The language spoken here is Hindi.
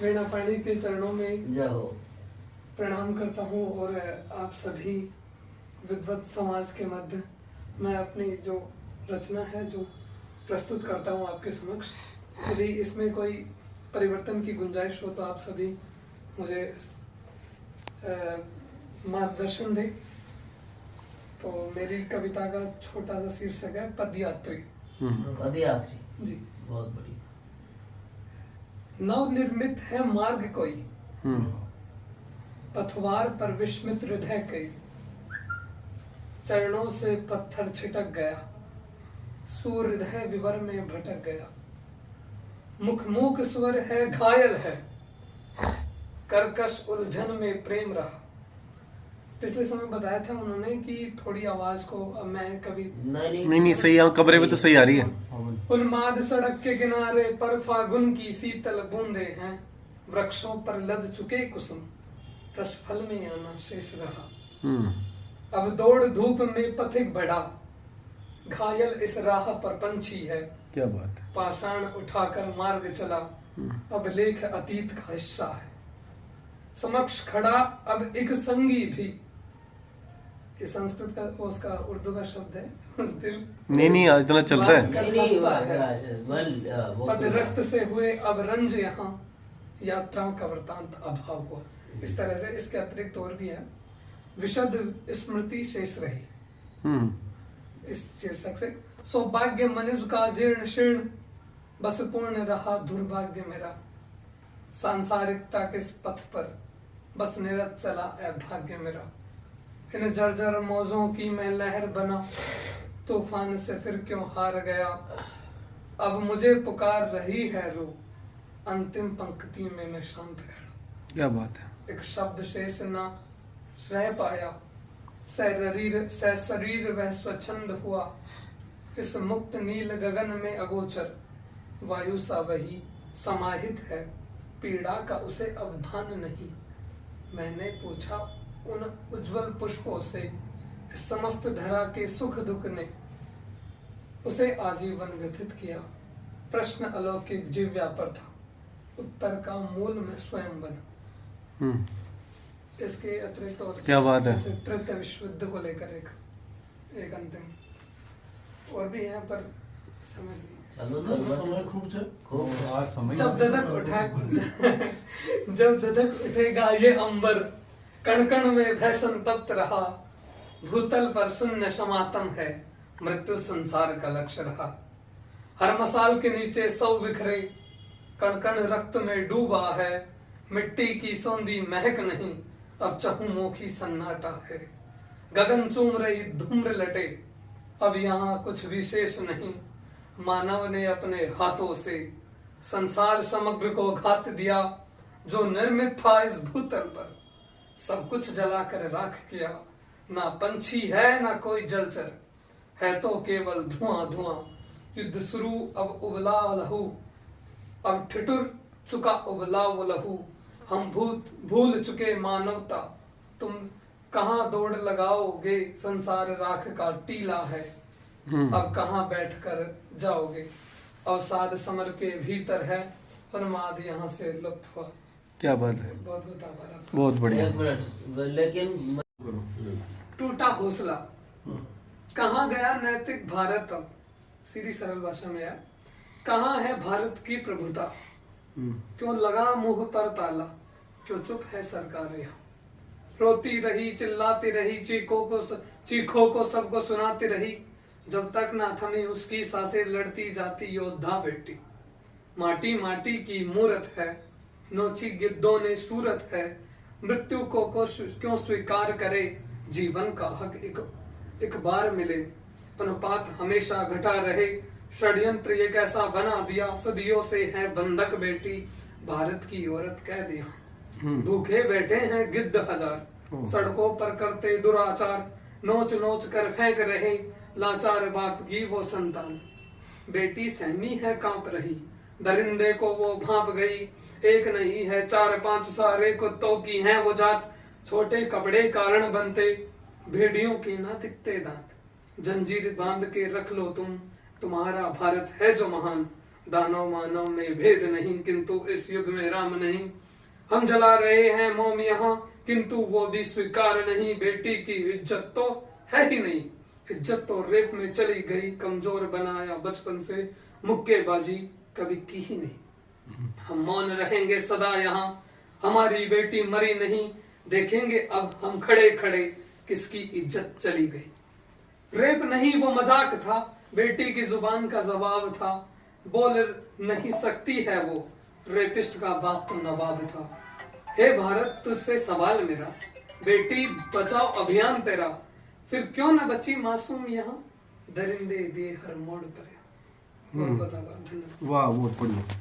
वीणा पाणी के चरणों में जाओ प्रणाम करता हूँ और आप सभी विद्वत समाज के मध्य मैं अपनी जो रचना है जो प्रस्तुत करता हूँ आपके समक्ष। यदि इसमें कोई परिवर्तन की गुंजाइश हो तो आप सभी मुझे मार्गदर्शन दें। तो मेरी कविता का छोटा सा शीर्षक है पदयात्री। पदयात्री जी, बहुत बढ़िया। नव निर्मित है मार्ग कोई, पथवार पर विस्मित हृदय कई, चरणों से पत्थर छिटक गया, सूर्य विवर में भटक गया, मुख मूक स्वर है घायल है, कर्कश उलझन में प्रेम रहा। पिछले समय बताया था उन्होंने कि थोड़ी आवाज को अब मैं कभी नहीं सही है, कमरे में तो सही आ रही है। उन्माद सड़क के किनारे पर फागुन की शीतल बूंदे हैं, वृक्षों पर लद चुके कुसुम, रसफल में आना शेष रहा। अब दौड़ धूप में पथिक बढ़ा, घायल इस राह पर पंछी है। क्या बात है। पाषाण उठाकर मार्ग चला, अब लेख अतीत का हिस्सा है। समक्ष खड़ा अब एक संगी भी, ये संस्कृत का उसका उर्दू का शब्द है। दिल नहीं इतना चल रहा है। पद रक्त से हुए अब रंज यहाँ, यात्राओं का वृतांत अभाव हुआ। इस तरह से इसके अतिरिक्त और भी है। विशद स्मृति शेष रही, इस शीर्षक से। सौभाग्य मनुष्य का जीर्ण शीर्ण, बस पूर्ण रहा दुर्भाग्य मेरा। सांसारिकता के पथ पर बस निरत चला अभाग्य मेरा। इन जर्जर मौजों की मैं लहर बना, तूफान से फिर क्यों हार गया। अब मुझे पुकार रही है रू, अंतिम पंक्ति में मैं शांत खड़ा। क्या बात है। एक शब्द शेष न रह पाया, शरीर वह स्वच्छंद हुआ। इस मुक्त नील गगन में अगोचर, वायु सा वही समाहित है, पीड़ा का उसे अब भान नहीं। मैंने पूछा उन उज्जवल पुष्पों से, इस समस्त धरा के सुख दुख ने उसे आजीवन व्यथित किया। प्रश्न अलौकिक जिव्या पर था, उत्तर का मूल में स्वयं बना। इसके अतिरिक्त और क्या बात है। तृतीय विश्व युद्ध को लेकर एक अंतिम और भी है, पर समझ नहीं। जब ददक उठेगा ये अंबर, कण कण में भय संतप्त रहा। भूतल पर शून्य समातम है, मृत्यु संसार का लक्ष्य रहा। हर मसाल के नीचे सौ बिखरे, कण कण रक्त में डूबा है। मिट्टी की सौंधी महक नहीं, अब चहुमुखी सन्नाटा है। गगन चूम रही धूम्र लटे, अब यहाँ कुछ विशेष नहीं। मानव ने अपने हाथों से संसार समग्र को घात दिया। जो निर्मित था इस भूतल पर, सब कुछ जलाकर राख किया। ना पंछी है ना कोई जलचर, है तो केवल धुआं धुआं। युद्ध शुरू अब उबला लहू, अब ठिठुर चुका उबला वो लहू। हम भूल चुके मानवता, तुम कहाँ दौड़ लगाओगे। संसार राख का टीला है, अब कहाँ बैठकर जाओगे। अवसाद समर के भीतर है, उन्माद यहाँ से लुप्त हुआ। क्या बात है। बहुत बहुत आभार आपका। बहुत बढ़िया। लेकिन टूटा हौसला, कहाँ गया नैतिक भारत। अब सीधी सरल भाषा में है, कहाँ है भारत की प्रभुता। क्यों लगा मुंह पर ताला, क्यों चुप है सरकार यहाँ। रोती रही चिल्लाती रही, चीखों को सबको सुनाती रही। जब तक ना थमी उसकी सांसें लड़ती जाती योद्धा बेटी। माटी माटी की मूरत है, नोची गिद्धों ने सूरत है। मृत्यु को क्यों स्वीकार करे, जीवन का हक एक बार मिले। अनुपात हमेशा घटा रहे, षड्यंत्र ये कैसा बना दिया। सदियों से है बंधक बेटी, भारत की औरत कह दिया। भूखे बैठे हैं गिद्ध हजार, सड़कों पर करते दुराचार। नोच नोच कर फेंक रहे, लाचार बाप की वो संतान। बेटी सहमी है कांप रही, दरिंदे को वो भांप गई। एक नहीं है चार पांच, सारे कुत्तों की है वो जात। छोटे कपड़े कारण बनते, भेड़ियों के ना दिखते दांत। जंजीर बांध के रख लो तुम, तुम्हारा भारत है जो महान। दानव मानव में भेद नहीं, किंतु इस युग में राम नहीं। हम जला रहे हैं मोम यहाँ, किंतु वो भी स्वीकार नहीं। बेटी की इज्जत तो है ही नहीं, इज्जत तो रेप में चली गई। कमजोर बनाया बचपन से, मुक्केबाजी कभी की ही नहीं। हम मौन रहेंगे सदा यहाँ, हमारी बेटी मरी नहीं। देखेंगे अब हम खड़े खड़े, किसकी इज्जत चली गई। रेप नहीं वो मजाक था, बेटी की जुबान का जवाब था। बोल नहीं सकती है वो, रेपिस्ट का बाप तो नवाब था। हे भारत तुझसे सवाल मेरा, बेटी बचाओ अभियान तेरा। फिर क्यों न बची मासूम यहाँ, दरिंदे दिए हर मोड़ पर। बहुत धन्यवाद। वाह बहुत बढ़िया।